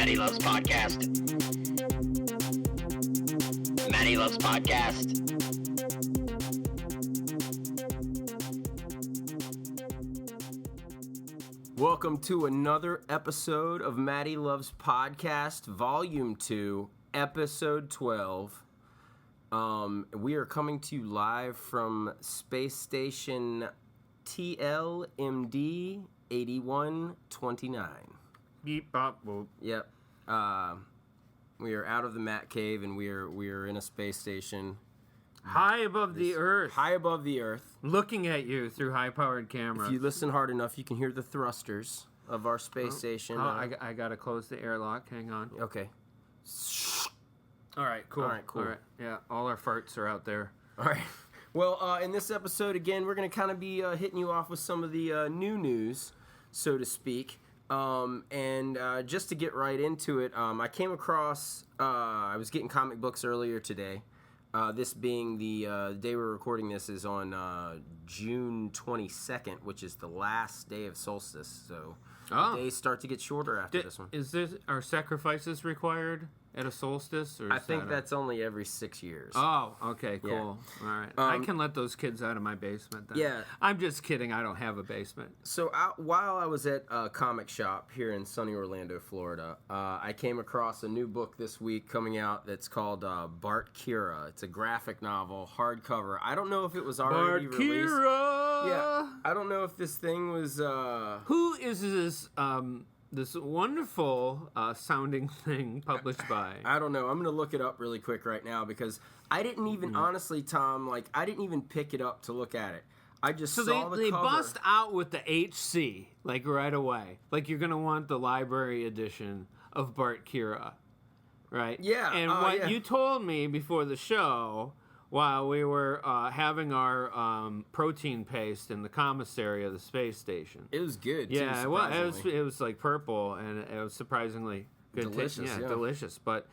Matty Loves Podcast. Matty Loves Podcast. Welcome to another episode of Matty Loves Podcast, Volume 2, Episode 12. We are coming to you live from Space Station TLMD 8129. Beep, bop, boop. Yep. We are out of the Mat Cave, and we are in a space station. High above the earth. High above the earth. Looking at you through high-powered cameras. If you listen hard enough, you can hear the thrusters of our space station. I got to close the airlock. Hang on. Okay. All right, cool. All right, cool. All right, yeah, all our farts are out there. All right. Well, in this episode, again, we're going to kind of be hitting you off with some of the new news, so to speak. And just to get right into it, I came across, I was getting comic books earlier today. This being the day we're recording this is on June 22nd, which is the last day of solstice. So the days start to get shorter after this one. Are sacrifices required at a solstice? Or I think that's only every 6 years. Oh, okay, cool. Yeah. All right. I can let those kids out of my basement then. Yeah. I'm just kidding. I don't have a basement. So while I was at a comic shop here in sunny Orlando, Florida, I came across a new book this week coming out that's called Bart Kira. It's a graphic novel, hardcover. I don't know if it was already Bart released. Kira! Yeah, I don't know if this thing was... Who is this wonderful sounding thing published by? I don't know. I'm going to look it up really quick right now because I didn't even, honestly, Tom, I didn't even pick it up to look at it. I just saw the cover. They bust out with the HC, right away. You're going to want the library edition of Bart Kira, right? Yeah. And what you told me before the show, while we were having our protein paste in the commissary of the space station. It was good, too, yeah, well, it was purple, and it was surprisingly good. Delicious, yeah. Delicious. But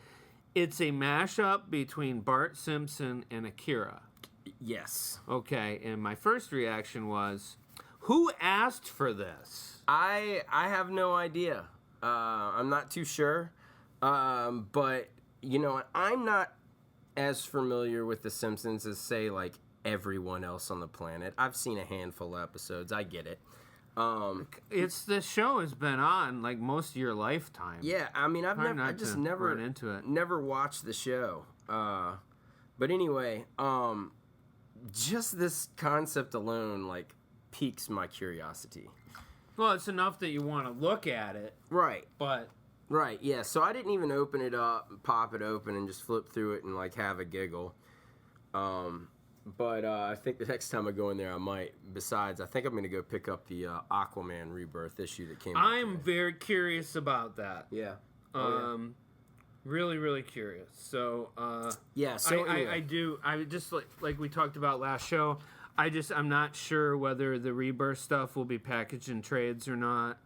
it's a mashup between Bart Simpson and Akira. Yes. Okay, and my first reaction was, who asked for this? I have no idea. I'm not too sure. But, you know what? I'm not as familiar with The Simpsons as, say, everyone else on the planet. I've seen a handful of episodes. I get it. This show has been on most of your lifetime. Yeah, I mean, I just never run into it. Never watched the show. But anyway, just this concept alone piques my curiosity. Well, it's enough that you want to look at it. Right. But right, yeah. So I didn't even open it up, pop it open, and just flip through it and have a giggle. But I think the next time I go in there, I might. Besides, I think I'm going to go pick up the Aquaman Rebirth issue that came out I'm today. very curious about that. Yeah. Really, really curious. So, yeah. So I, anyway. I do. I just like we talked about last show. I'm not sure whether the Rebirth stuff will be packaged in trades or not.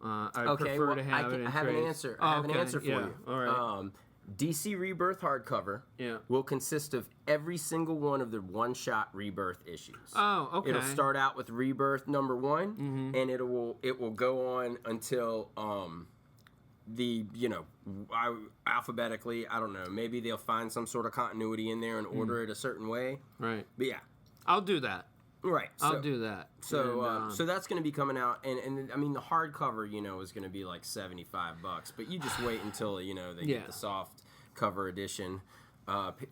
I prefer to have it in I have trades. an answer. I have an answer for you. All right. DC Rebirth hardcover will consist of every single one of the one-shot Rebirth issues. Oh, okay. It'll start out with Rebirth number 1, and it will go on until alphabetically. I don't know. Maybe they'll find some sort of continuity in there and order it a certain way. Right. But yeah, I'll do that. Right. I'll do that. So so that's going to be coming out, and I mean the hardcover, is going to be $75, but you just wait until they get the soft cover edition,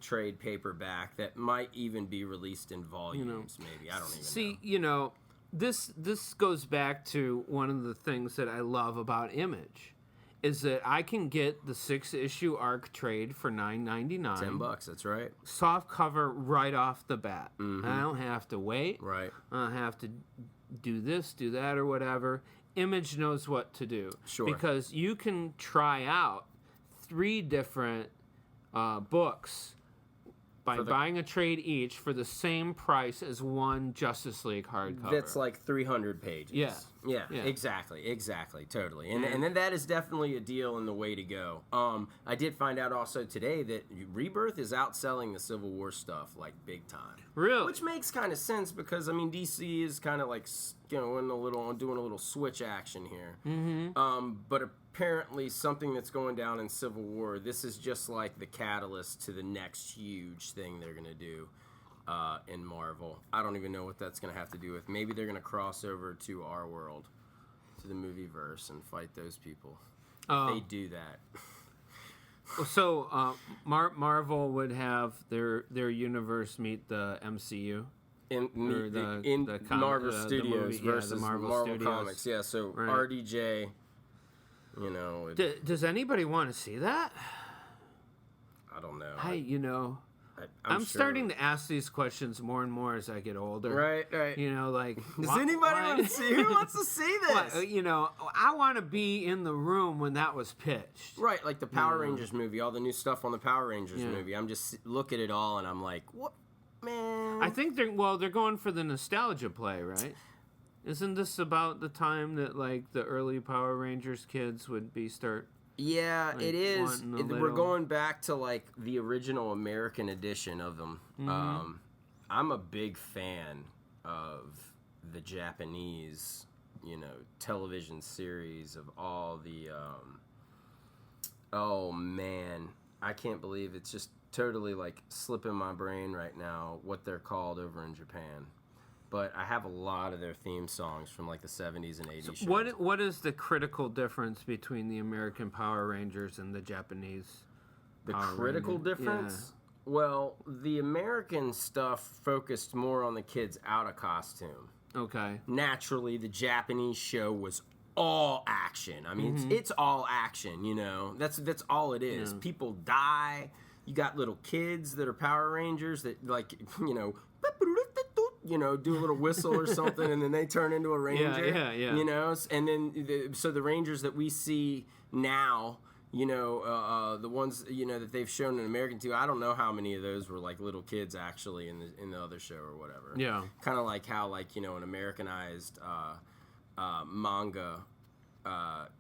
trade paperback that might even be released in volumes. Maybe I don't even know. This goes back to one of the things that I love about Image. Is that I can get the 6-issue arc trade for $9.99. $10, that's right. Soft cover right off the bat. Mm-hmm. I don't have to wait. Right. I don't have to do this, do that, or whatever. Image knows what to do. Sure. Because you can try out 3 different books by buying a trade each for the same price as one Justice League hardcover. That's 300 pages. Yeah. Yeah. Exactly, totally. And then that is definitely a deal and the way to go. I did find out also today that Rebirth is outselling the Civil War stuff big time. Really? Which makes kind of sense because DC is kind of doing a little switch action here. Mm-hmm. But apparently something that's going down in Civil War. This is just like the catalyst to the next huge thing they're going to do in Marvel. I don't even know what that's going to have to do with. Maybe they're going to cross over to our world, to the movieverse, and fight those people. They do that. So Marvel would have their universe meet the MCU. In Marvel Studios versus Marvel Studios. Comics. Yeah, so right. RDJ, you know. Does anybody want to see that? I don't know. I'm sure. Starting to ask these questions more and more as I get older. Right. You know, like... Does anybody want to see? Who wants to see this? I want to be in the room when that was pitched. Right, like the Power Rangers movie, all the new stuff on the Power Rangers movie. I'm just look at it all and I'm like, what? Man. I think they're going for the nostalgia play, right? Isn't this about the time that, like, the early Power Rangers kids would start... Yeah, like, it is. We're going back to, like, the original American edition of them. Mm-hmm. I'm a big fan of the Japanese, television series of all the... oh, man. I can't believe it's just totally, like, slipping my brain right now what they're called over in Japan. But I have a lot of their theme songs from like the 70s and 80s. So what is the critical difference between the American Power Rangers and the Japanese? The critical difference? Yeah. Well, the American stuff focused more on the kids out of costume. Okay. Naturally, the Japanese show was all action. I mean, it's all action, That's all it is. Yeah. People die. You got little kids that are Power Rangers that, like, do a little whistle or something, and then they turn into a ranger. Yeah. And then so the rangers that we see now, the ones that they've shown in American TV, I don't know how many of those were like little kids actually in the other show or whatever. Yeah. Kind of like how an Americanized manga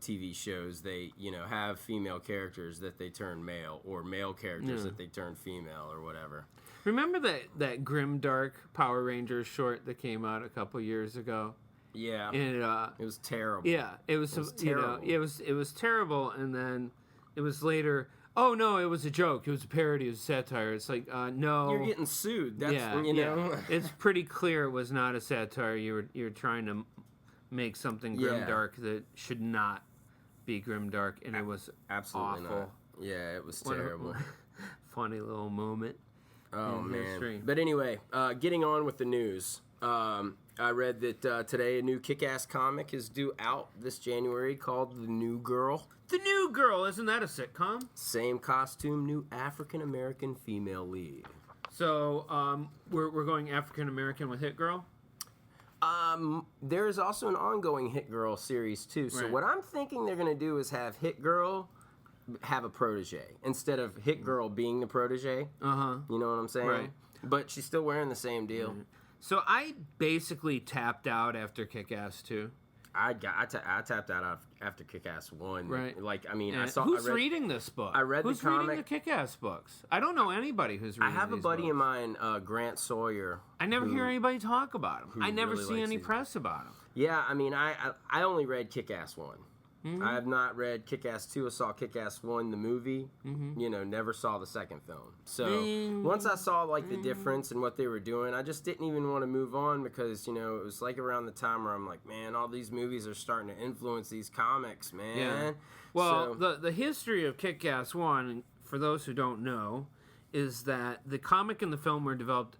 TV shows, they have female characters that they turn male, or male characters that they turn female or whatever. Remember that grimdark Power Rangers short that came out a couple years ago? Yeah. And it was terrible. Yeah, it was terrible. It was terrible, and then it was later. Oh no, it was a joke. It was a parody. It was a satire. It's like no. You're getting sued. That's It's pretty clear it was not a satire. You're trying to make something grimdark that should not be grimdark, and it was absolutely awful. Not. Yeah, it was terrible. Funny little moment. Oh, man. History. But anyway, getting on with the news. I read that today a new KickAss comic is due out this January called The New Girl. The New Girl, isn't that a sitcom? Same costume, new African-American female lead. So we're going African-American with Hit Girl? There is also an ongoing Hit Girl series, too. So what I'm thinking they're going to do is have Hit Girl have a protege instead of Hit Girl being the protege. Uh-huh. You know what I'm saying? Right. But she's still wearing the same deal. Mm-hmm. So I basically tapped out after KickAss 2. I tapped out after KickAss 1. Right. Like, I mean, who's reading this book? I read who's the comic. Who's reading the KickAss books? I don't know anybody who's reading I have these a buddy books. of mine, Grant Sawyer. I never hear anybody talk about him. I never really see any press about him. Yeah, I mean, I only read KickAss 1. Mm-hmm. I have not read KickAss 2. I saw KickAss 1, the movie. Mm-hmm. Never saw the second film. So once I saw like the difference in what they were doing, I just didn't even want to move on because it was like around the time where I'm like, man, all these movies are starting to influence these comics, man. Yeah. Well, the history of KickAss 1, for those who don't know, is that the comic and the film were developed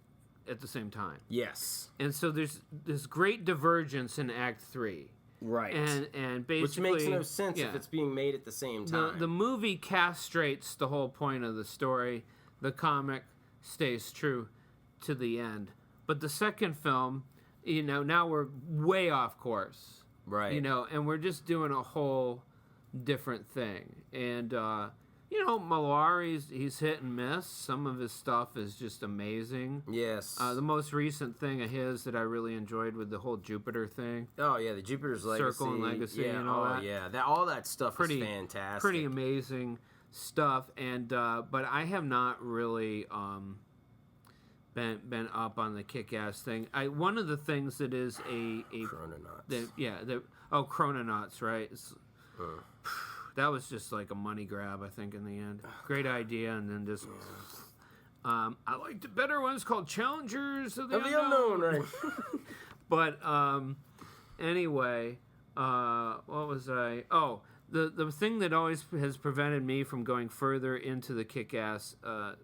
at the same time. Yes. And so there's this great divergence in Act 3. Right. And basically... Which makes no sense if it's being made at the same time. The movie castrates the whole point of the story. The comic stays true to the end. But the second film, now we're way off course. Right. And we're just doing a whole different thing. And, Mallory's, he's hit and miss. Some of his stuff is just amazing. Yes. The most recent thing of his that I really enjoyed with the whole Jupiter thing. Oh, yeah, the Jupiter's Legacy. Circle and Legacy and all that. Yeah, all that stuff is fantastic. Pretty amazing stuff. And but I have not really been up on the KickAss thing. One of the things that is a Chrononauts. Chrononauts, right? That was just like a money grab, I think, in the end. Great idea, and then just... I like the better ones called Challengers of the Unknown. Right? But anyway, what was I... Oh, the thing that always has prevented me from going further into the KickAss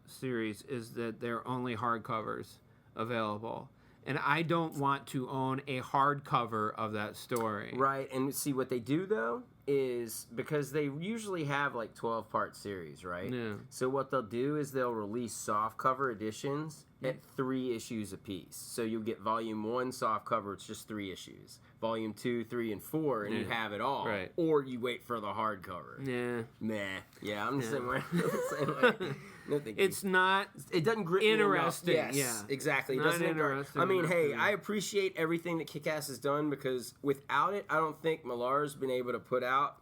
series is that there are only hardcovers available. And I don't want to own a hardcover of that story. Right, and see what they do, though, is because they usually have, like, 12-part series, right? Yeah. So what they'll do is they'll release softcover editions at 3 issues apiece. So you'll get Volume 1 softcover, it's just 3 issues. Volume 2, 3, and 4, and you have it all. Right. Or you wait for the hardcover. Yeah. Meh. Yeah, I'm the same way. The same way. No, thank you. It's not It doesn't grip interesting. me enough. Yes, Yeah. exactly. It Not doesn't interesting I mean, enough hey, for me. I appreciate everything that KickAss has done because without it, I don't think Millar's been able to put out,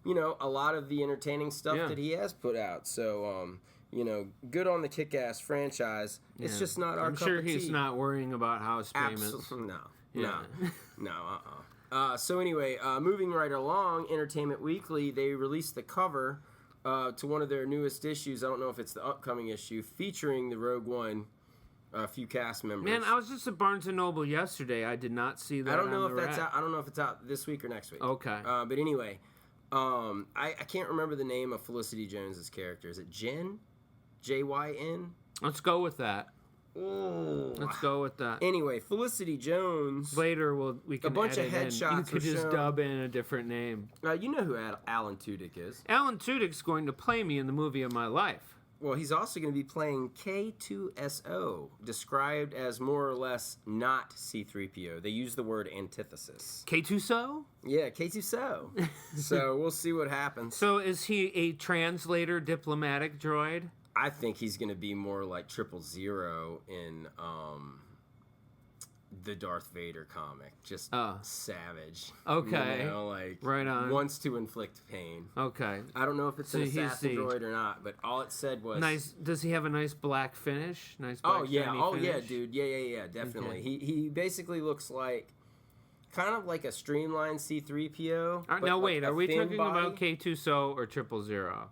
a lot of the entertaining stuff that he has put out. So, good on the KickAss franchise. It's just not our I'm cup sure of he's tea. not worrying about house payments. Absolutely Yeah. no. So anyway, moving right along, Entertainment Weekly, they released the cover to one of their newest issues. I don't know if it's the upcoming issue, featuring the Rogue One few cast members. Man, I was just at Barnes & Noble yesterday. I did not see that. I don't know on if the that's rack. out. I don't know if it's out this week or next week. Okay. But anyway, I can't remember the name of Felicity Jones's character. Is it Jen? Jyn? Let's go with that. Ooh. Let's go with that. Anyway, Felicity Jones. Later, we can bunch of edit in. headshots You could were just shown. dub in a different name. You know who Alan Tudyk is. Alan Tudyk's going to play me in the movie of my life. Well, he's also going to be playing K2SO, described as more or less not C-3PO. They use the word antithesis. K2SO? Yeah, K2SO. So we'll see what happens. So is he a translator diplomatic droid? I think he's going to be more like 000 in the Darth Vader comic. Just savage. Okay. Right on. Wants to inflict pain. Okay. I don't know if it's an he's assassin the- droid or not, but all it said was... Nice. Does he have a nice black finish? Nice black shiny yeah, finish? dude. Yeah, definitely. Okay. He basically looks like... kind of like a streamlined C-3PO. but Now, like wait. a Are we thin talking body. about K2SO or 000?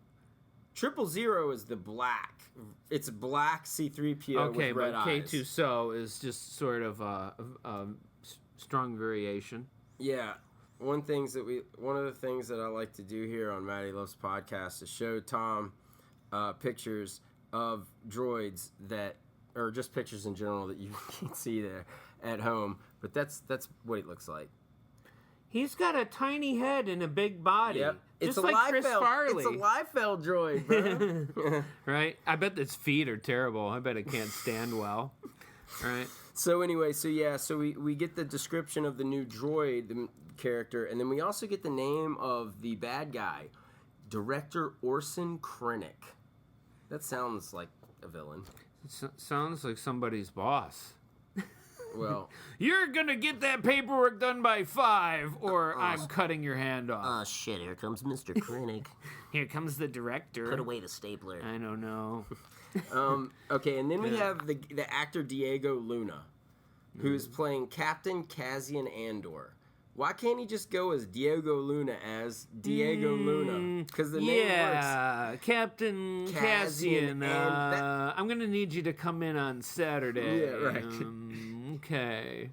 000 is the black. It's black C-3PO Okay, with red but eyes. K2SO is just sort of a strong variation. Yeah. One of the things that I like to do here on Matty Loves Podcast is show Tom pictures of droids or just pictures in general that you can see there at home. But that's what it looks like. He's got a tiny head and a big body. Yep. Just It's a like Chris Liefeld. Farley. It's a Liefeld droid, bro. Right? I bet its feet are terrible. I bet it can't stand well. Right? So anyway, so we get the description of the new droid, the character, and then we also get the name of the bad guy, Director Orson Krennic. That sounds like a villain. Sounds like somebody's boss. Well, You're gonna get that paperwork done by 5, or I'm cutting your hand off. Shit, here comes Mr. Krennic. Here comes the director. Put away the stapler. I don't know. okay, and then we have the actor Diego Luna, who's playing Captain Cassian Andor. Why can't he just go as Diego Luna Luna? Because the name works. Yeah, Captain Cassian, Cassian. and I'm gonna need you to come in on Saturday. Yeah, right. Okay.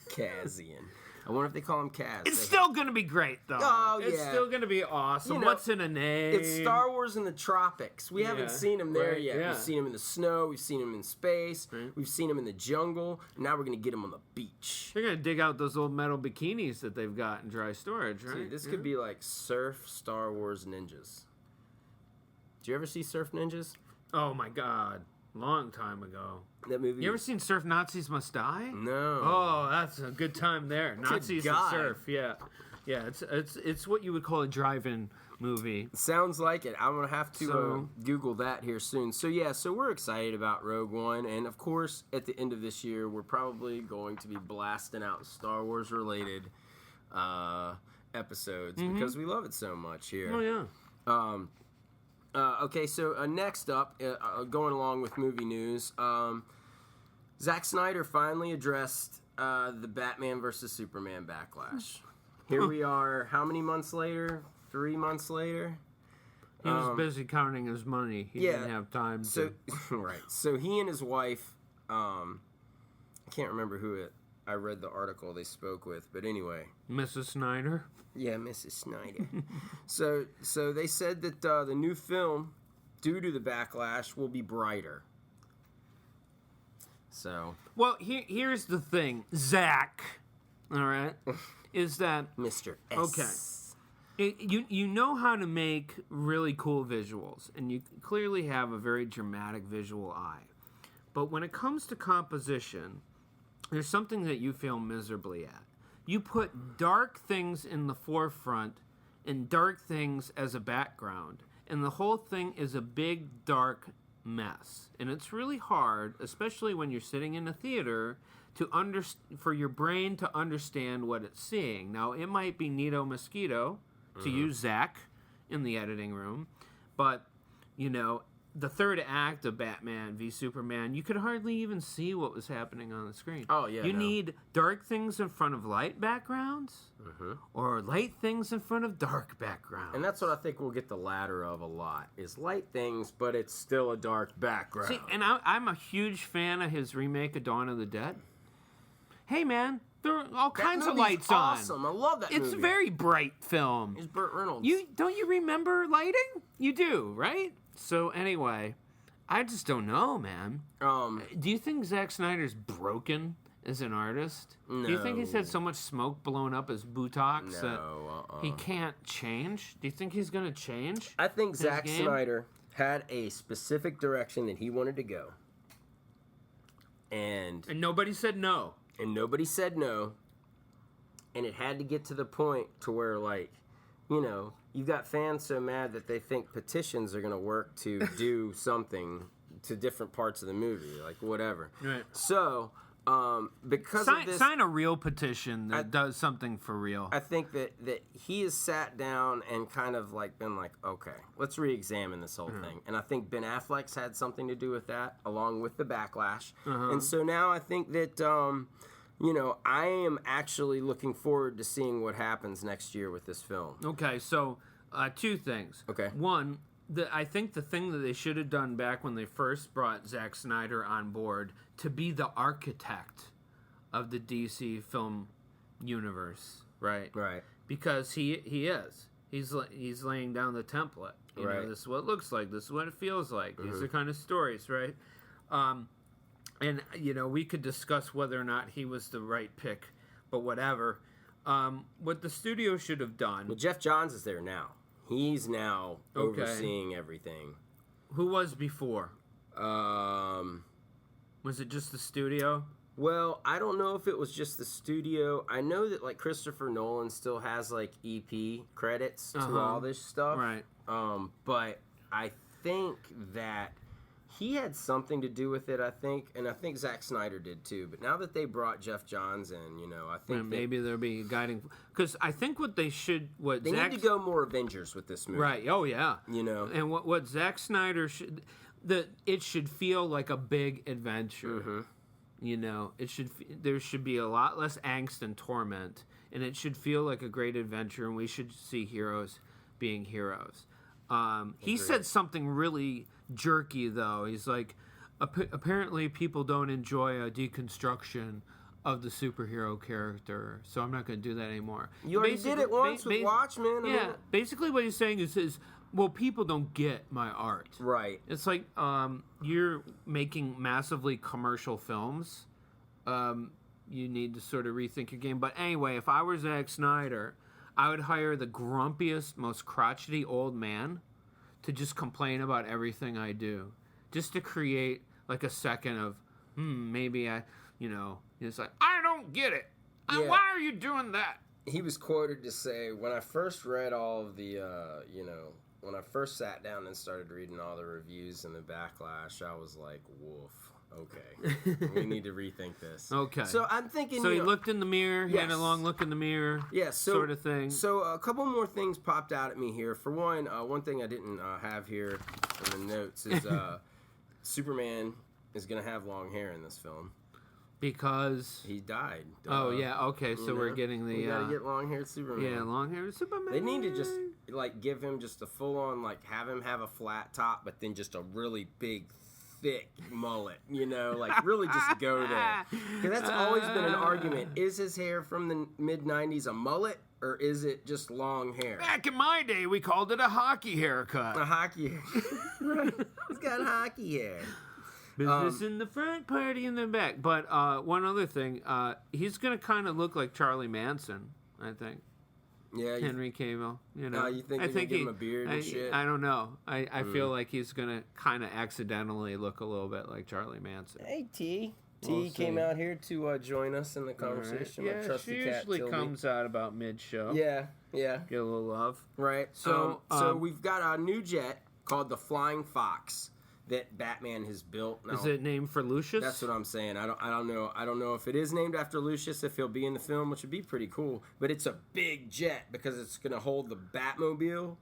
Cassian. I wonder if they call him Kaz. It's still gonna be great, though. Oh, It's yeah. still gonna be awesome. You know, What's in a name? It's Star Wars in the tropics. We haven't Yeah, seen him there right, yet. yeah. We've seen him in the snow. We've seen him in space. Right. We've seen him in the jungle. And now we're going to get him on the beach. They're gonna dig out those old metal bikinis that they've got in dry storage, right? See, this could be like Surf Star Wars Ninjas. Did you ever see Surf Ninjas? Oh my God, long time ago. That movie? You ever seen Surf Nazis Must Die? No. Oh, that's a good time there. Nazis and God. surf, yeah. It's what you would call a drive-in movie. Sounds like it. I'm going to have to So- Google that here soon. So we're excited about Rogue One. And, of course, at the end of this year, we're probably going to be blasting out Star Wars-related episodes because we love it so much here. Oh yeah. Okay, so next up, going along with movie news, Zack Snyder finally addressed the Batman versus Superman backlash. Here we are, how many months later? 3 months later? He was busy counting his money. He didn't have time to... Right. So he and his wife, I can't remember I read the article they spoke with, but anyway. Mrs. Snyder? Yeah, Mrs. Snyder. So they said that the new film, due to the backlash, will be brighter. So. Well, here's the thing, Zach, all right, is that... Mr. S. Okay. You know how to make really cool visuals, and you clearly have a very dramatic visual eye. But when it comes to composition, there's something that you fail miserably at. You put dark things in the forefront and dark things as a background, and the whole thing is a big, dark mess. And it's really hard, especially when you're sitting in a theater, for your brain to understand what it's seeing. Now, it might be Nito Mosquito, to use Zach in the editing room, but, the third act of Batman v Superman, you could hardly even see what was happening on the screen. Oh, yeah. You need dark things in front of light backgrounds, or light things in front of dark backgrounds. And that's what I think we'll get the latter of a lot, is light things, but it's still a dark background. See, and I'm a huge fan of his remake of Dawn of the Dead. Hey, man, there are all kinds of lights awesome. on. I love that movie. It's a very bright film. It's Burt Reynolds. Don't you remember lighting? You do, right? So anyway, I just don't know, man. Do you think Zack Snyder's broken as an artist? No. Do you think he's had so much smoke blown up his buttocks that he No. can't change? Do you think he's going to change? I think his Zack game? Snyder had a specific direction that he wanted to go. And nobody said no. And nobody said no. And it had to get to the point to where, you've got fans so mad that they think petitions are going to work to do something to different parts of the movie, like whatever. Right. So, because of this... Sign a real petition that does something for real. I think that he has sat down and kind of been like, okay, let's re-examine this whole thing. And I think Ben Affleck's had something to do with that, along with the backlash. And so now I think that, I am actually looking forward to seeing what happens next year with this film. Okay, so two things. Okay. One, I think the thing that they should have done back when they first brought Zack Snyder on board to be the architect of the DC film universe, right? Right. Because he is. He's laying down the template. You know, this is what it looks like. This is what it feels like. These are kind of stories, right? And, we could discuss whether or not he was the right pick, but whatever. What the studio should have done... Well, Jeff Johns is there now. He's now overseeing everything. Who was before? Was it just the studio? Well, I don't know if it was just the studio. I know that, Christopher Nolan still has, EP credits to all this stuff. Right. But I think that... he had something to do with it, I think, and I think Zack Snyder did too. But now that they brought Jeff Johns in, I think maybe there'll be guiding, because I think what they should, they need to go more Avengers with this movie, right? Oh yeah, and what Zack Snyder should, it should feel like a big adventure. There should be a lot less angst and torment, and it should feel like a great adventure, and we should see heroes being heroes. He said something really jerky, though. He's like, apparently people don't enjoy a deconstruction of the superhero character, so I'm not going to do that anymore. You already did it once with Watchmen. Yeah, basically what he's saying is, well, people don't get my art. Right. It's like you're making massively commercial films. You need to sort of rethink your game. But anyway, if I were Zack Snyder, I would hire the grumpiest, most crotchety old man to just complain about everything I do. Just to create a second of, maybe it's like, I don't get it. Yeah. Why are you doing that? He was quoted to say, when I first read all of the, when I first sat down and started reading all the reviews and the backlash, I was like, woof. Okay, we need to rethink this. Okay. So I'm thinking... So he looked in the mirror, he had a long look in the mirror, sort of thing. So a couple more things popped out at me here. For one thing I didn't have here in the notes is Superman is going to have long hair in this film. Because... he died. Oh, yeah, okay, so we're getting the... We got to get long-haired Superman. Yeah, long-haired Superman. They need to just like give him just a full on like have him have a flat top, but then just a really big, thick mullet. Like really just go there. Because that's always been an argument. Is his hair from the mid '90s a mullet or is it just long hair? Back in my day, we called it a hockey haircut. A hockey hair. Right. He's got hockey hair. Business in the front, party in the back. But one other thing, he's going to kind of look like Charlie Manson, I think. Yeah. Henry Cavill. You think they're going to give him a beard and shit? I don't know. I feel like he's going to kind of accidentally look a little bit like Charlie Manson. Hey, T. T came out here to join us in the conversation. Right. Yeah, she usually comes out about mid-show. Yeah. Get a little love. Right. So we've got a new jet called the Flying Fox that Batman has built. Now, is it named for Lucius? That's what I'm saying. I don't know. I don't know if it is named after Lucius, if he'll be in the film, which would be pretty cool. But it's a big jet because it's going to hold the Batmobile,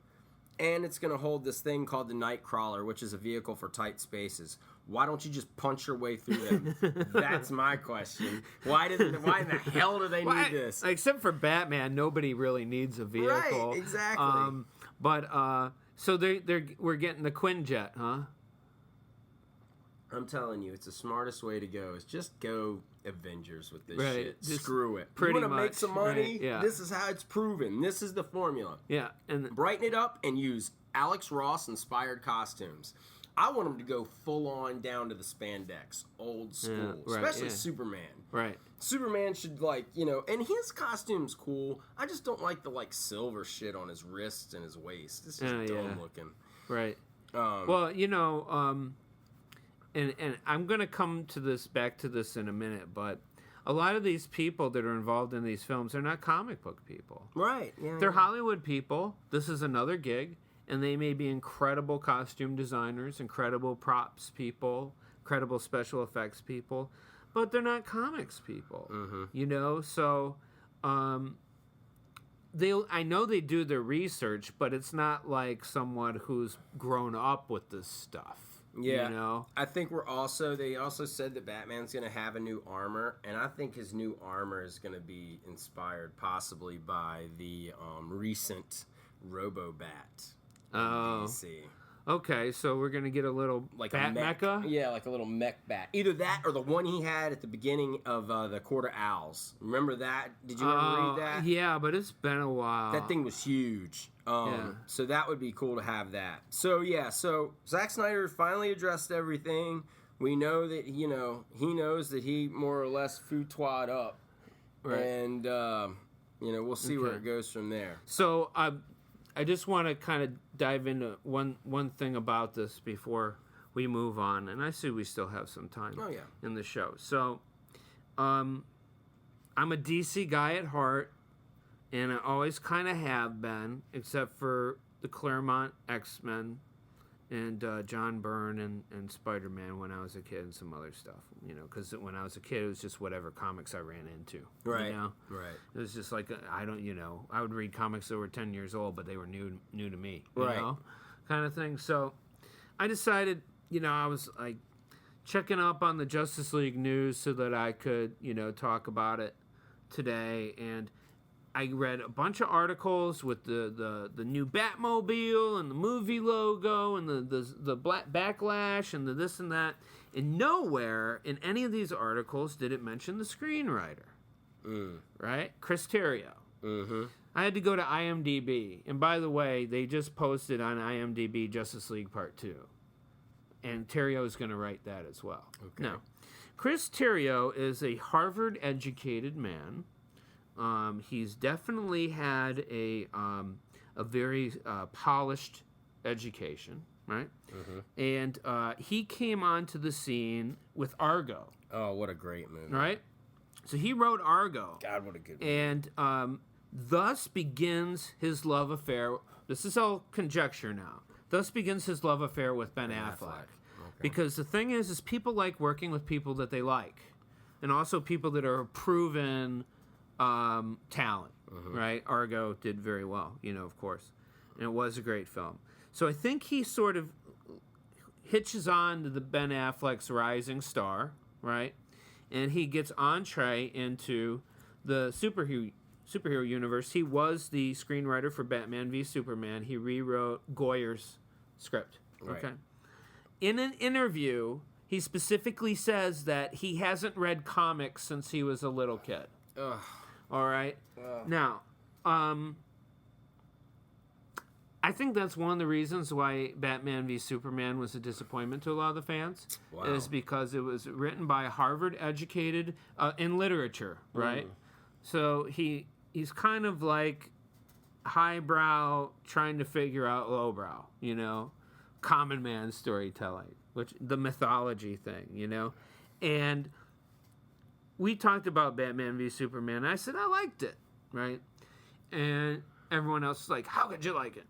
and it's going to hold this thing called the Nightcrawler, which is a vehicle for tight spaces. Why don't you just punch your way through them? That's my question. Why in the hell do they need this? Except for Batman, nobody really needs a vehicle. Right, exactly. So we're getting the Quinjet, huh? I'm telling you, it's the smartest way to go. Is just go Avengers with this right. shit. Just screw it. Pretty you want to much, make some money? Right, yeah. This is how it's proven. This is the formula. Yeah, and brighten it up and use Alex Ross inspired costumes. I want them to go full on down to the spandex, old school, especially Superman. Right. Superman should and his costume's cool. I just don't like the silver shit on his wrists and his waist. This is dumb looking. Right. And I'm going to come back to this in a minute, but a lot of these people that are involved in these films are not comic book people. Right. Yeah, They're Hollywood people. This is another gig, and they may be incredible costume designers, incredible props people, incredible special effects people, but they're not comics people. Mm-hmm. So I know they do their research, but it's not like someone who's grown up with this stuff. Yeah, I think they also said that Batman's going to have a new armor, and I think his new armor is going to be inspired possibly by the recent Robo-Bat DC. Okay, so we're going to get a little Bat mecha? Yeah, like a little Mech Bat. Either that or the one he had at the beginning of the Court of Owls. Remember that? Did you ever read that? Yeah, but it's been a while. That thing was huge. So that would be cool to have that. So Zack Snyder finally addressed everything. We know that he knows that he more or less foutoired up, right? And we'll see where it goes from there. So I just want to kind of dive into one thing about this before we move on, and I see we still have some time. In the show. So I'm a DC guy at heart. And I always kind of have been, except for the Claremont X-Men and John Byrne and Spider-Man when I was a kid and some other stuff. Because when I was a kid, it was just whatever comics I ran into. Right. Right. It was just like, I would read comics that were 10 years old, but they were new to me. Kind of thing. So I decided, I was like checking up on the Justice League news so that I could, talk about it today. And I read a bunch of articles with the new Batmobile and the movie logo and the black backlash and the this and that. And nowhere in any of these articles did it mention the screenwriter. Right? Chris Terrio. Mm-hmm. I had to go to IMDb. And by the way, they just posted on IMDb Justice League Part 2. And Terrio is going to write that as well. Okay. Now, Chris Terrio is a Harvard-educated man. He's definitely had a very polished education, right? Mm-hmm. And he came onto the scene with Argo. Oh, what a great movie! Right? So he wrote Argo. God, what a good movie! And thus begins his love affair. This is all conjecture now. Thus begins his love affair with Ben Affleck. Okay. Because the thing is people like working with people that they like, and also people that are proven talent, right? Argo did very well, of course. And it was a great film. So I think he sort of hitches on to the Ben Affleck's rising star, right? And he gets entree into the superhero universe. He was the screenwriter for Batman v Superman. He rewrote Goyer's script. Right. Okay. In an interview, he specifically says that he hasn't read comics since he was a little kid. Ugh. All right. Now, I think that's one of the reasons why Batman v Superman was a disappointment to a lot of the fans. Wow. Is because it was written by a Harvard-educated in literature, right? So he's kind of like highbrow trying to figure out lowbrow, you know, common man storytelling, which the mythology thing, you know, and we talked about Batman v Superman. And I said I liked it, right? And everyone else was like, "How could you like it?"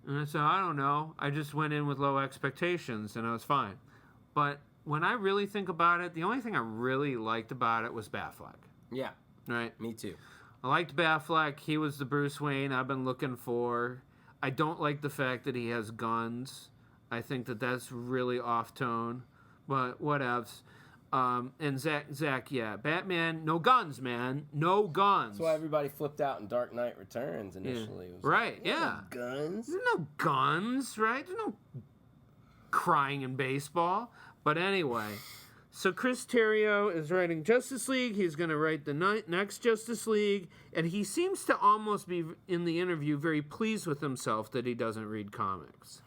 And I said, "I don't know. I just went in with low expectations, and I was fine." But when I really think about it, the only thing I really liked about it was Affleck. Yeah, Right? me too. I liked Affleck. He was the Bruce Wayne I've been looking for. I don't like the fact that he has guns. I think that that's really off-tone, but whatevs. And Zach, yeah, Batman, no guns, man, no guns. That's why everybody flipped out in Dark Knight Returns initially. It was Right, like, yeah. Guns? There's no guns, right? There's no crying in baseball. But anyway, so Chris Terrio is writing Justice League. He's going to write the next Justice League. And he seems to almost be, in the interview, very pleased with himself that he doesn't read comics.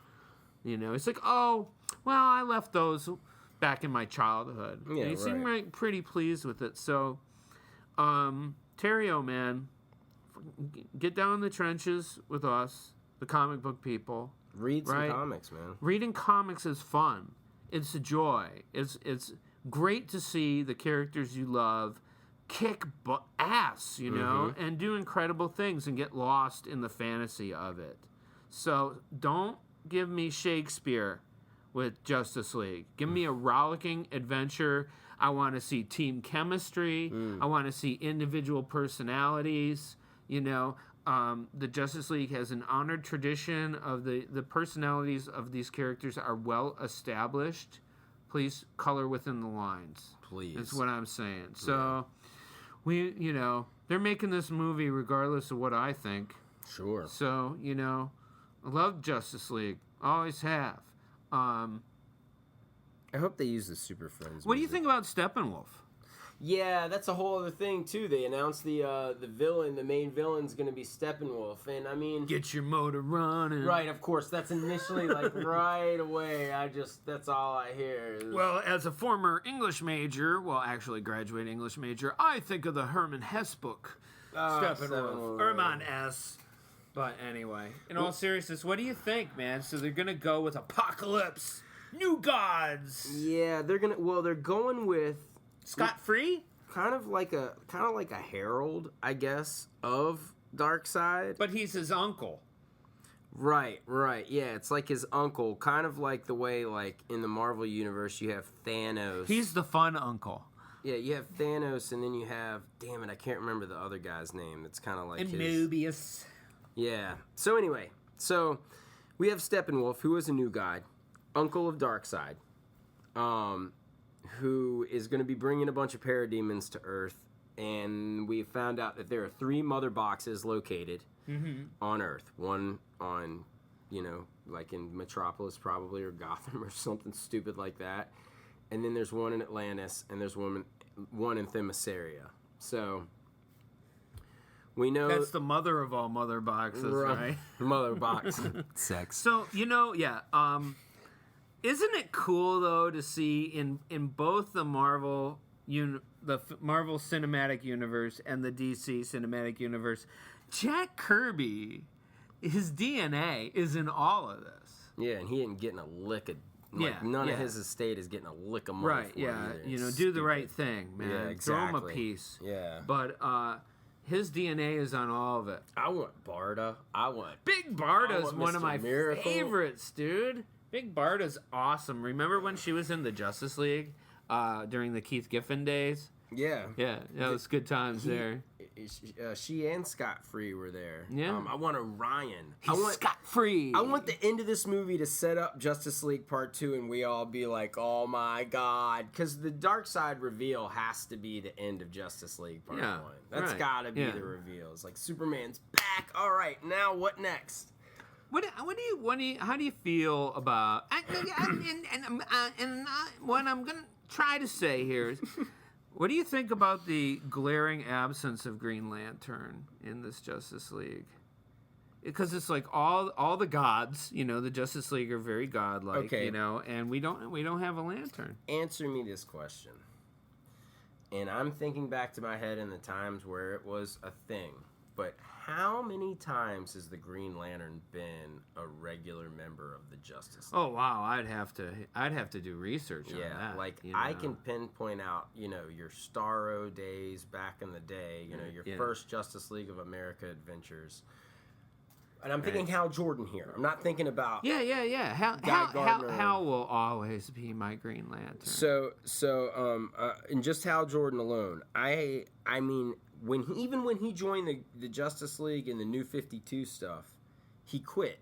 You know, it's like, oh, well, I left those back in my childhood. Yeah, and he seemed right. pretty pleased with it. So, Terrio, man, get down in the trenches with us, the comic book people. Read some right? comics, man. Reading comics is fun. It's a joy. It's great to see the characters you love kick ass, you know, and do incredible things and get lost in the fantasy of it. So don't give me Shakespeare with Justice League. Give me a rollicking adventure. I want to see team chemistry. I want to see individual personalities. You know, the Justice League has an honored tradition of the personalities of these characters are well established. Please color within the lines. Please. That's what I'm saying. So, they're making this movie regardless of what I think. Sure. So, I love Justice League. Always have. I hope they use the Super Friends. What do you music. think about Steppenwolf? Yeah, that's a whole other thing too. They announced the villain, the main villain's going to be Steppenwolf, and I mean, Get your motor running. right? Of course, that's initially like right away. That's all I hear. Well, as a former English major, actually graduate English major, I think of the Herman Hesse book, Steppenwolf. Herman S. But anyway, in all seriousness, what do you think, man? So they're going to go with Apocalypse, New Gods. Yeah, they're going with Scot-free? kind of like a herald, I guess, of Darkseid. But he's his uncle. Right. Yeah, it's like his uncle, kind of like the way, like, in the Marvel Universe, you have Thanos. He's the fun uncle. Yeah, you have Thanos, and then you have, damn it, I can't remember the other guy's name. It's kind of like And his... Mobius. Yeah. So anyway, we have Steppenwolf, who is a new guy, uncle of Darkseid, who is going to be bringing a bunch of parademons to Earth, and we found out that there are 3 mother boxes located on Earth. One on, like in Metropolis probably, or Gotham or something stupid like that. And then there's one in Atlantis, and there's one in Themyscira. So we know... That's the mother of all mother boxes, right? Mother box. Sex. So, isn't it cool, though, to see in both the Marvel Marvel Cinematic Universe and the DC Cinematic Universe, Jack Kirby, his DNA is in all of this. Yeah, and he ain't getting a lick of... none of his estate is getting a lick of money. Right, for yeah. it either. It's Do the stupid. right thing, man. Yeah, exactly. Throw him a piece. Yeah. But his DNA is on all of it. I want Barda. Big Barda's want one of Mr. my Miracle. favorites, dude. Big Barda's awesome. Remember when she was in the Justice League during the Keith Giffen days? Yeah. Yeah, that was good times there. she and Scott Free were there. Yeah. I want Orion. He's scot-free. I want the end of this movie to set up Justice League Part 2 and we all be like, oh my God. Because the Darkseid reveal has to be the end of Justice League Part 1. That's gotta be the reveal. It's like, Superman's back. All right, now what next? How do you feel about? What I'm gonna try to say here is, what do you think about the glaring absence of Green Lantern in this Justice League? Because it's like all the gods, the Justice League are very godlike, and we don't have a lantern. Answer me this question. And I'm thinking back to my head in the times where it was a thing. But how many times has the Green Lantern been a regular member of the Justice League? Oh wow, I'd have to do research on that. Yeah, like I can pinpoint out, your Starro days back in the day, your first Justice League of America adventures. And I'm thinking Hal Jordan here. I'm not thinking about Hal will always be my Green Lantern. So in just Hal Jordan alone, I mean, when he joined the Justice League and the New 52 stuff, he quit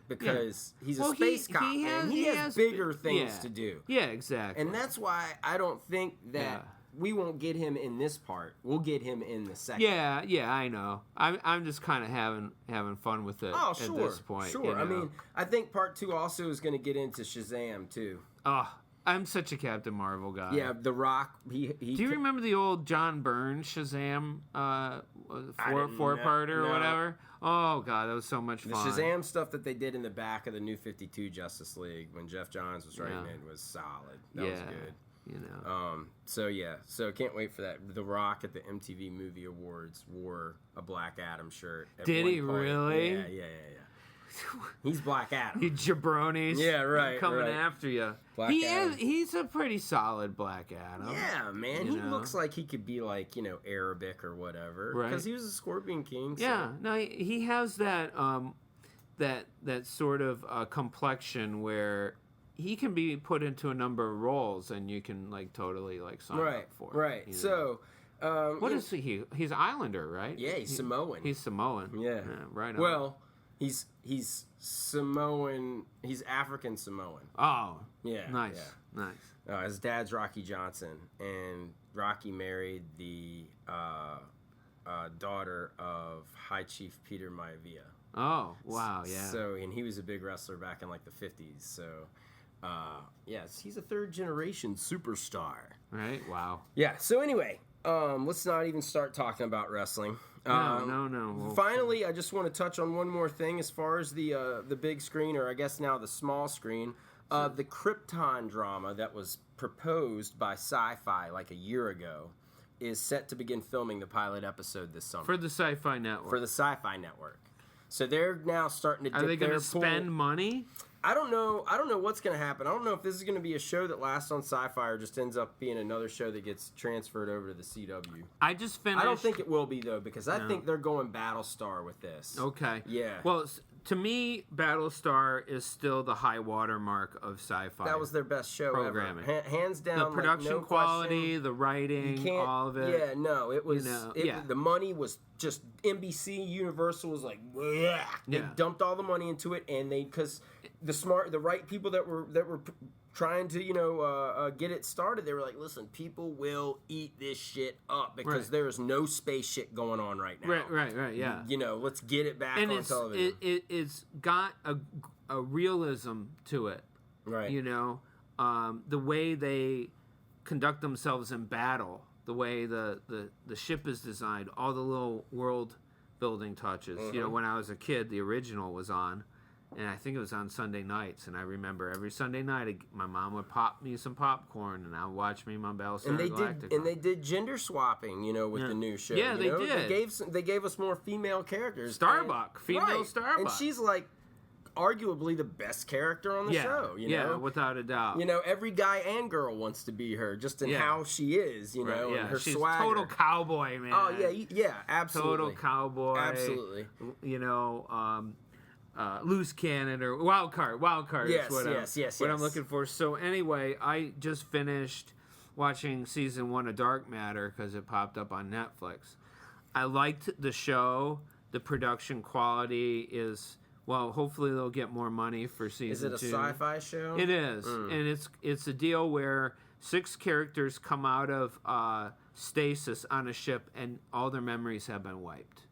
because he's a space cop and he has bigger things to do. Yeah, exactly. And that's why I don't think that we won't get him in this part. We'll get him in the second. Yeah, I know. I'm just kind of having fun with it at this point. Sure. I mean, I think part 2 also is going to get into Shazam too. Oh, I'm such a Captain Marvel guy. Yeah, The Rock. Do you remember the old John Byrne Shazam four-parter or whatever? Oh God, that was so much fun. The Shazam stuff that they did in the back of the New 52 Justice League when Jeff Johns was writing it was solid. That was good. So can't wait for that. The Rock at the MTV Movie Awards wore a Black Adam shirt. Did he really? Yeah. He's Black Adam. You jabronis. Yeah, right. I'm coming after you. He's a pretty solid Black Adam. Yeah, man. He looks like he could be like, Arabic or whatever. Right. Because he was a Scorpion King. So. Yeah. No, he has that that sort of complexion where he can be put into a number of roles and you can totally sign up for it. Right. So what is he? He's Islander, right? Yeah, he's Samoan. He's Samoan. Yeah. Right on. Well, he's Samoan. He's African Samoan. Oh. Yeah. Nice. Yeah. Nice. His dad's Rocky Johnson, and Rocky married the daughter of High Chief Peter Maivia. Oh, wow, yeah. So, and he was a big wrestler back in the 50s. So, yes, he's a third generation superstar. Right? Wow. Yeah. So anyway, let's not even start talking about wrestling. No. Finally, I just want to touch on one more thing as far as the big screen, or I guess now the small screen. The Krypton drama that was proposed by Sci-Fi a year ago is set to begin filming the pilot episode this summer. For the Sci-Fi Network. For the Sci-Fi Network. So they're now starting to dip Are they going to spend money? I don't know what's going to happen. I don't know if this is going to be a show that lasts on Sci-Fi or just ends up being another show that gets transferred over to the CW. I just finished... I don't think it will be, though, because I think they're going Battlestar with this. Okay. Yeah. Well, to me, Battlestar is still the high watermark of Sci-Fi. That was their best show programming. ever. Hands down, the production no quality, question. the writing, all of it. Yeah, no, it was... The money was just... NBC, Universal was like, bleh. They dumped all the money into it, and because the right people that were trying to get it started, they were like, listen, people will eat this shit up because there is no space shit going on right now. Right, yeah. Let's get it back on television. It's got a realism to it. Right. The way they conduct themselves in battle, the way the ship is designed, all the little world building touches. Mm-hmm. When I was a kid, the original was on, and I think it was on Sunday nights. And I remember every Sunday night, my mom would pop me some popcorn, and I would watch me my Battlestar Galactica. And they did gender swapping, with the new show. Yeah, they did. They gave us more female characters. Starbuck, female Starbuck, and she's arguably the best character on the show. Yeah, without a doubt. Every guy and girl wants to be her, just in how she is. And her she's swagger. Total cowboy, man. Oh yeah, absolutely. Total cowboy. Absolutely. Loose cannon or wild card. Yes, is what I'm looking for. So anyway, I just finished watching season 1 of Dark Matter because it popped up on Netflix. I liked the show. The production quality is, well, hopefully they'll get more money for season 2. Is it a sci-fi show? It is, and it's a deal where 6 characters come out of stasis on a ship, and all their memories have been wiped.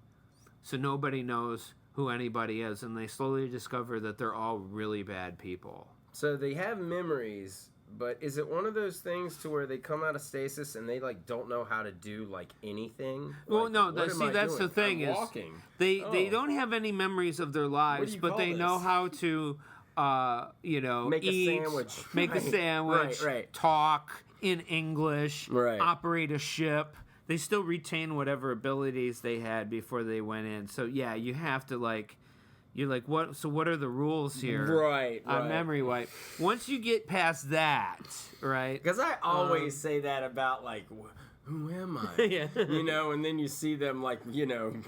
So nobody knows who anybody is, and they slowly discover that they're all really bad people. So they have memories, but is it one of those things to where they come out of stasis and they like don't know how to do like anything? Well, like, no, what am I that's doing? the thing I'm is walking. they don't have any memories of their lives, but they know this? how to Make eat, a sandwich. make a Right, sandwich, right. talk in English, Right. operate a ship. They still retain whatever abilities they had before they went in. So yeah, you have to you're like, what? So what are the rules here? Right. On memory wipe. Once you get past that, right? Because I always say that about like, who am I? Yeah. And then you see them like, doing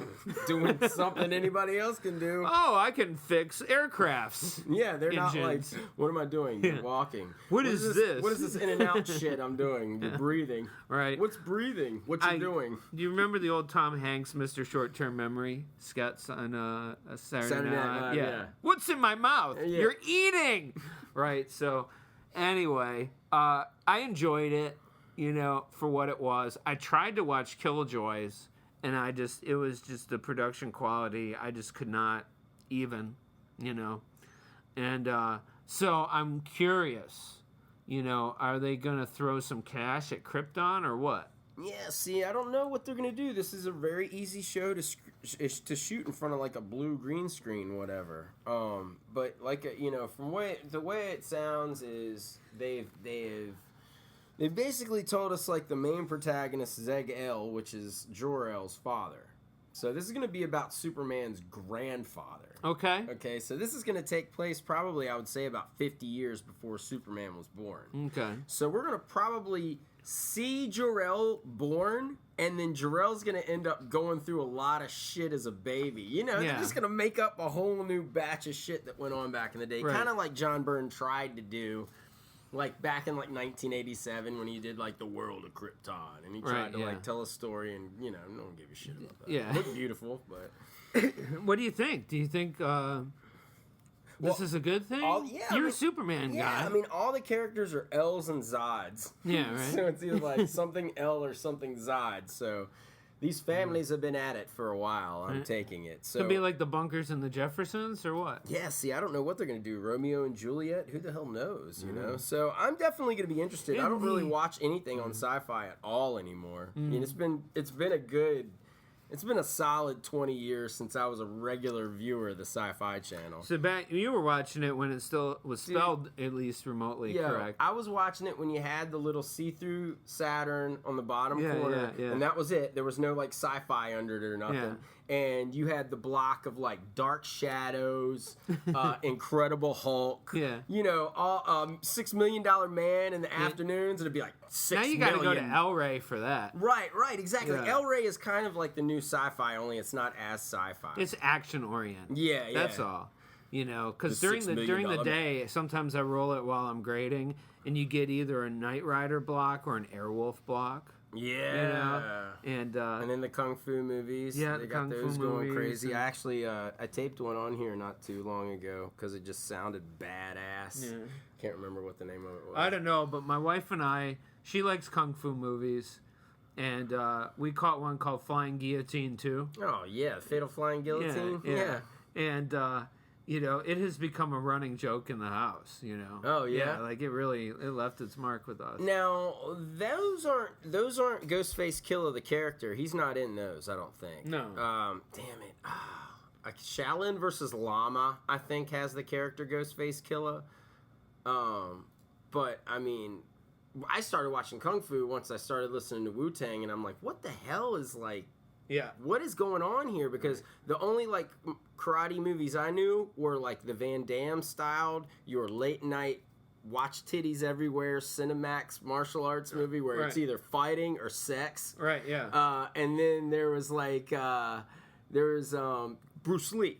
something anybody else can do. Oh, I can fix aircrafts. Yeah, they're not Engines. like, what am I doing? You're walking. What is this? What is this in and out shit I'm doing? You're breathing. Right. What's breathing? What you doing? Do you remember the old Tom Hanks Mr. Short-Term Memory sketch on a Saturday Night Live, yeah. What's in my mouth? Yeah. You're eating. Right. So anyway, I enjoyed it, for what it was. I tried to watch Killjoys, and it was just the production quality. I just could not even, And so I'm curious, are they going to throw some cash at Krypton or what? Yeah, see, I don't know what they're going to do. This is a very easy show to shoot in front of like a blue green screen, whatever. But like, from the way it sounds is they've basically told us like the main protagonist, Zeg-El, which is Jor-El's father. So this is going to be about Superman's grandfather. Okay. Okay, so this is going to take place probably, I would say, about 50 years before Superman was born. Okay. So we're going to probably see Jor-El born, and then Jor-El's going to end up going through a lot of shit as a baby. They're just going to make up a whole new batch of shit that went on back in the day. Right. Kind of like John Byrne tried to do. Like back in like 1987 when he did like the world of Krypton, and he tried to like tell a story, and no one gave a shit about that. Yeah. It looked beautiful, but What do you think? Do you think this is a good thing? You're a Superman guy. I mean, all the characters are L's and Zods. Yeah, right. So it's either like something L or something Zod. So these families have been at it for a while. I'm taking it. So Could be like the Bunkers and the Jeffersons, or what? yeah, see, I don't know what they're going to do. Romeo and Juliet? Who the hell knows, So I'm definitely going to be interested. I don't really watch anything on sci-fi at all anymore. I mean, it's been a solid 20 years since I was a regular viewer of the Sci-Fi Channel. So back, you were watching it when it still was spelled at least remotely correct. I was watching it when you had the little see-through Saturn on the bottom corner, yeah. and that was it. There was no like sci-fi under it or nothing. Yeah. And you had the block of like Dark Shadows, Incredible Hulk, all $6 Million Man in the afternoons, and it'd be like 6 Now you got to go to million. El Rey for that. Right, exactly. Yeah. El Rey is kind of like the new sci-fi, only it's not as sci-fi. It's action oriented. Yeah. That's all. Because The during $6 the million day, sometimes I roll it while I'm grading, and you get either a Knight Rider block or an Airwolf block. Yeah. And then the Kung Fu movies. Yeah, they the got Kung those Fu going movies crazy. and- I actually I taped one on here not too long ago because it just sounded badass. Yeah. Can't remember what the name of it was. I don't know, but my wife and I, she likes Kung Fu movies, and we caught one called Flying Guillotine 2. Oh yeah, Fatal Flying Guillotine. Yeah. And it has become a running joke in the house. Oh, yeah? like it left its mark with us. Now those aren't Ghostface Killa the character. He's not in those. I don't think. No. Damn it. Shaolin versus Llama, I think, has the character Ghostface Killa. But I mean, I started watching Kung Fu once I started listening to Wu-Tang, and I'm like, what the hell is like. Yeah. What is going on here? Because the only like karate movies I knew were like the Van Damme styled, your late night watch titties everywhere Cinemax martial arts movie where it's either fighting or sex. Right. Yeah. And then there was like Bruce Lee.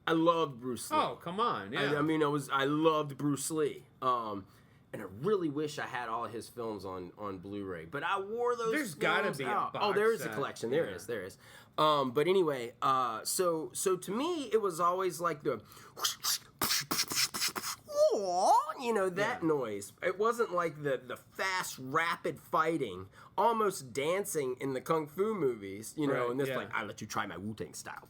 I loved Bruce Lee. Oh, come on. Yeah. I loved Bruce Lee. And I really wish I had all of his films on Blu-ray, but I wore those. There's gotta films be a out. box Oh, there is set. a collection. There is. But anyway, so to me, it was always like the, that noise. It wasn't like the fast, rapid fighting, almost dancing in the kung fu movies, Right, and this yeah. like, I let you try my Wu-Tang style,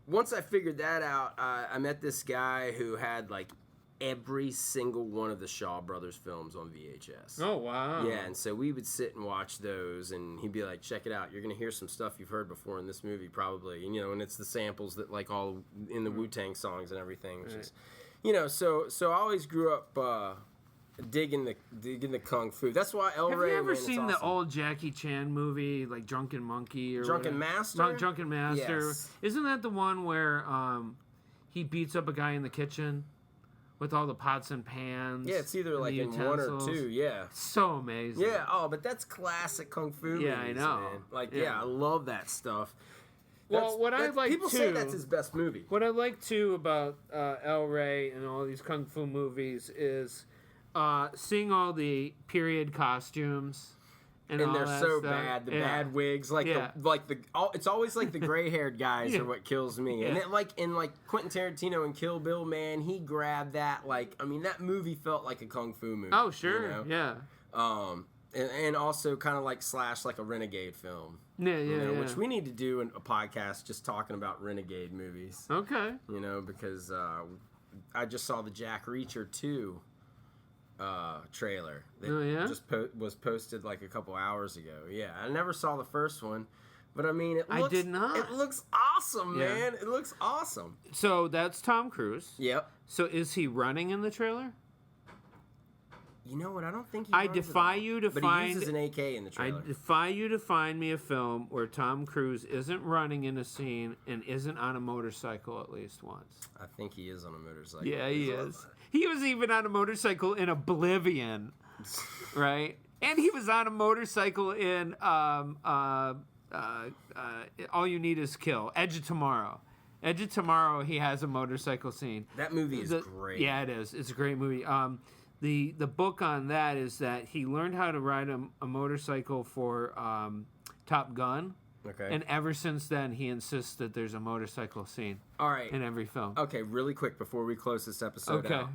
Once I figured that out, I met this guy who had like every single one of the Shaw Brothers films on VHS. Oh, wow. Yeah, and so we would sit and watch those, and he'd be like, check it out. You're going to hear some stuff you've heard before in this movie, probably. And, and it's the samples that, like, all in the Wu-Tang songs and everything, which is, so I always grew up digging the kung fu. That's why El Have Rey, you ever man, seen it's the awesome. old Jackie Chan movie, like Drunken Monkey or Drunken whatever? Master? Drunken Master. Yes. Isn't that the one where he beats up a guy in the kitchen with all the pots and pans? Yeah, it's either and like the in one or utensils? two, yeah. So amazing. Yeah, but that's classic kung fu Yeah, I movies, know. man. Like, Yeah. I love that stuff. Well, what I like people too, say that's his best movie. What I like too about El Rey and all these kung fu movies is seeing all the period costumes. And all they're that so stuff. bad, the Yeah. bad wigs, it's always like the gray-haired guys Yeah. are what kills me. Yeah. And it, like in like Quentin Tarantino and Kill Bill, man, he grabbed that that movie felt like a kung fu movie. Oh, sure, yeah. And also kind of like Slash, like a Renegade film. Yeah. Which we need to do a podcast just talking about Renegade movies. Okay. Because I just saw the Jack Reacher 2 trailer that just was posted like a couple hours ago. Yeah, I never saw the first one, but I mean, I did not. It looks awesome, Yeah. man. It looks awesome. So that's Tom Cruise. Yep. So is he running in the trailer? You know what? I don't think he I runs it defy all. you to but find- he uses an AK in the I trailer. defy you to find me a film where Tom Cruise isn't running in a scene and isn't on a motorcycle at least once. I think he is on a motorcycle. Yeah, he is. He was even on a motorcycle in Oblivion, right? And he was on a motorcycle in All You Need Is Kill, Edge of Tomorrow. Edge of Tomorrow, he has a motorcycle scene. That movie is great. Yeah, it is. It's a great movie. The book on that is that he learned how to ride a motorcycle for Top Gun. Okay. And ever since then, he insists that there's a motorcycle scene all right. in every film. Okay, really quick before we close this episode Okay. out.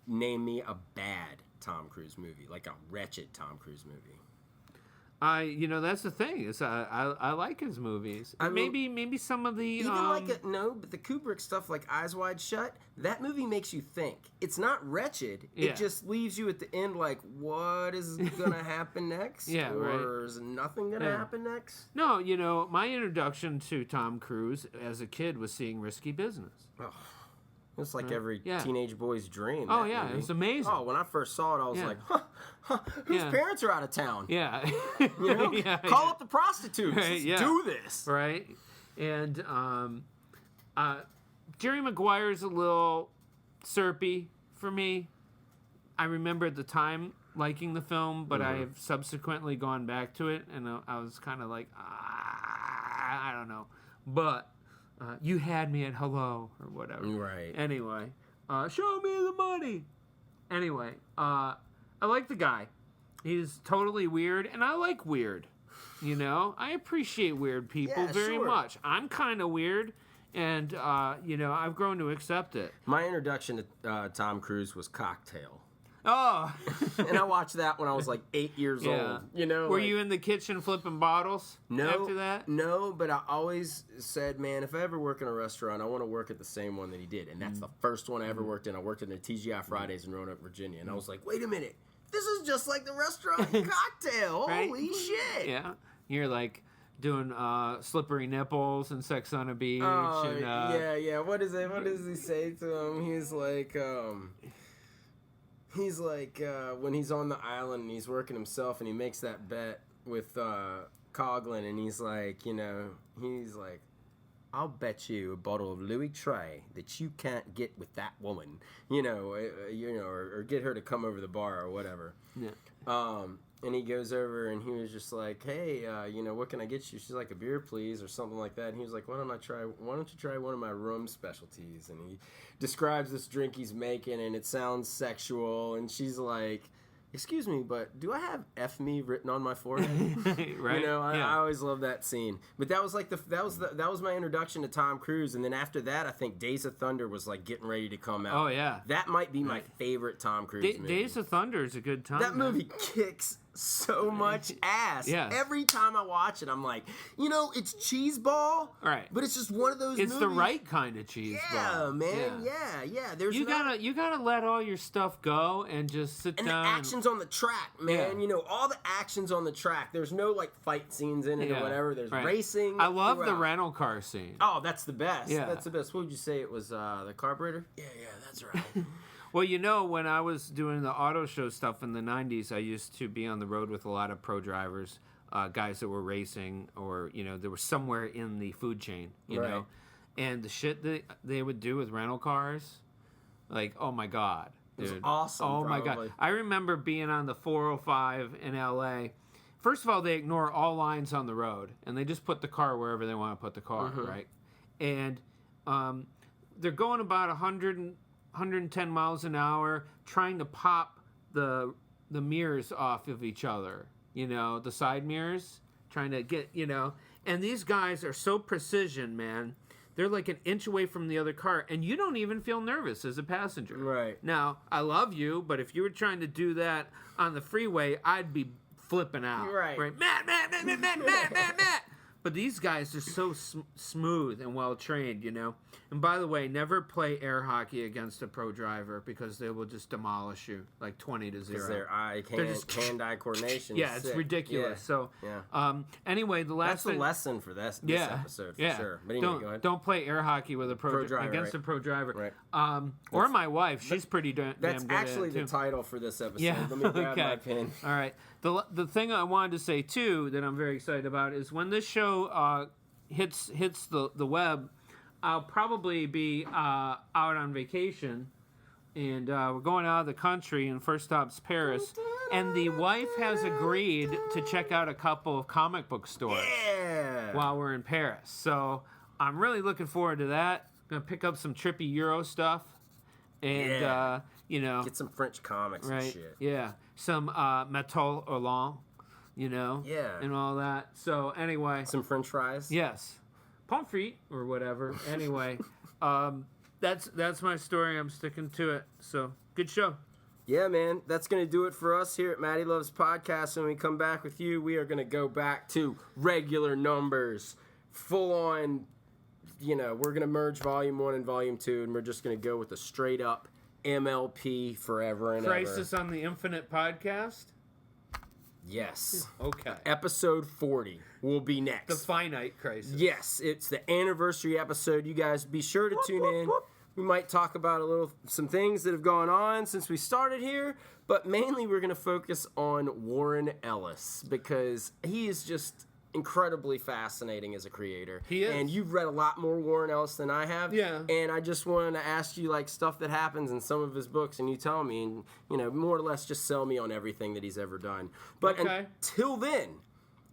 Name me a bad Tom Cruise movie, like a wretched Tom Cruise movie. That's the thing is I like his movies. I mean, maybe some of the Even but the Kubrick stuff like Eyes Wide Shut, that movie makes you think. It's not wretched. Yeah. It just leaves you at the end like, what is gonna happen next? Yeah, or right. is nothing gonna happen next? No, my introduction to Tom Cruise as a kid was seeing Risky Business. Oh, it's like every Yeah. teenage boy's dream. Oh that yeah, movie. it's amazing. Oh, when I first saw it, I was Yeah. like, whose Yeah. parents are out of town? Yeah. Yeah. Call up the prostitutes. Right, Let's yeah. do this. Right. And Jerry Maguire's a little syrupy for me. I remember at the time liking the film, but I have subsequently gone back to it, and I was kind of like, I don't know. But you had me at hello or whatever. Right. Anyway, show me the money. Anyway, I like the guy. He's totally weird, and I like weird. I appreciate weird people Yeah, very sure. much. I'm kind of weird, and I've grown to accept it. My introduction to Tom Cruise was Cocktail. Oh, And I watched that when I was like 8 years yeah. old. Were you in the kitchen flipping bottles No, after that? No, but I always said, man, if I ever work in a restaurant, I want to work at the same one that he did. And that's the first one I ever worked in. I worked in the TGI Fridays in Roanoke, Virginia. And I was like, wait a minute. This is just like the restaurant in Cocktail. Right? Holy shit. Yeah. You're like doing slippery nipples and Sex on a Beach. Oh, and, yeah. What is it? What does he say to him? He's like, when he's on the island and he's working himself and he makes that bet with Coughlin and he's like, I'll bet you a bottle of Louis Trey that you can't get with that woman, or get her to come over the bar or whatever. Yeah. And he goes over and he was just like, hey, what can I get you? She's like, a beer, please, or something like that. And he was like, why don't you try one of my rum specialties? And he describes this drink he's making, and it sounds sexual. And she's like, excuse me, but do I have F me written on my forehead? Right. I always love that scene. But that was like that was my introduction to Tom Cruise, and then after that, I think Days of Thunder was like getting ready to come out. Oh yeah, that might be my favorite Tom Cruise movie. Days of Thunder is a good time. That movie kicks so much ass. Yeah. Every time I watch it, I'm like, it's cheeseball, right? But it's just one of those. It's movies. the right kind of cheeseball. Yeah, man. Yeah. There's you gotta let all your stuff go and just sit and down. The action's on the track, man. Yeah. All the action's on the track. There's no like fight scenes in it or whatever. There's racing. I love throughout. the rental car scene. Oh, that's the best. Yeah. That's the best. What would you say it was? The carburetor? Yeah, that's right. Well, when I was doing the auto show stuff in the 90s, I used to be on the road with a lot of pro drivers, guys that were racing or, they were somewhere in the food chain, you know. And the shit that they would do with rental cars, like, oh, my God. Dude. It was awesome, Oh, my God. I remember being on the 405 in L.A. First of all, they ignore all lines on the road, and they just put the car wherever they want to put the car, right? And they're going about 110 miles an hour, trying to pop the mirrors off of each other, the side mirrors, trying to get, and these guys are so precision, man. They're like an inch away from the other car, and you don't even feel nervous as a passenger. Right. Now, I love you, but if you were trying to do that on the freeway, I'd be flipping out. Right. Matt. But these guys are so smooth and well-trained, And by the way, never play air hockey against a pro driver because they will just demolish you like 20-0. Because their hand-eye coordination yeah, is it's sick. ridiculous. Yeah. So, anyway, the last That's the lesson for this episode, for sure. But anyway, go ahead. Don't play air hockey with a pro driver against a pro driver. Right. Or my wife. She's pretty damn good at it, too. That's actually the title for this episode. Yeah. Let me grab my pen. All right. The thing I wanted to say, too, that I'm very excited about is when this show hits the web, I'll probably be out on vacation, and we're going out of the country, and first stop's Paris. And the wife has agreed to check out a couple of comic book stores while we're in Paris. So I'm really looking forward to that. I'm going to pick up some trippy Euro stuff. And, get some French comics and shit. Yeah. Some Metal Orlan, Yeah. and all that. So, anyway. Some French fries? Yes. Pommes frites or whatever. Anyway, that's my story. I'm sticking to it. So, good show. Yeah, man. That's going to do it for us here at Matty Loves Podcast. When we come back with you, we are going to go back to regular numbers. Full on, we're going to merge Volume 1 and Volume 2, and we're just going to go with a straight up MLP forever and Crisis on the Infinite podcast? Yes. Okay. Episode 40 will be next. The Finite Crisis. Yes, it's the anniversary episode. You guys be sure to tune in. We might talk about some things that have gone on since we started here, but mainly we're going to focus on Warren Ellis because he is just incredibly fascinating as a creator. He is. And you've read a lot more Warren Ellis than I have. Yeah. And I just wanted to ask you stuff that happens in some of his books, and you tell me, and more or less just sell me on everything that he's ever done. But until then,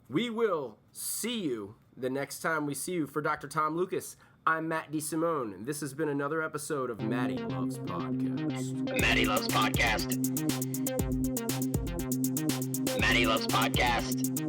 we will see you the next time we see you. For Dr. Tom Lucas, I'm Matt de Simone, and this has been another episode of Matty Loves Podcast. Matty Loves Podcast. Matty Loves Podcast.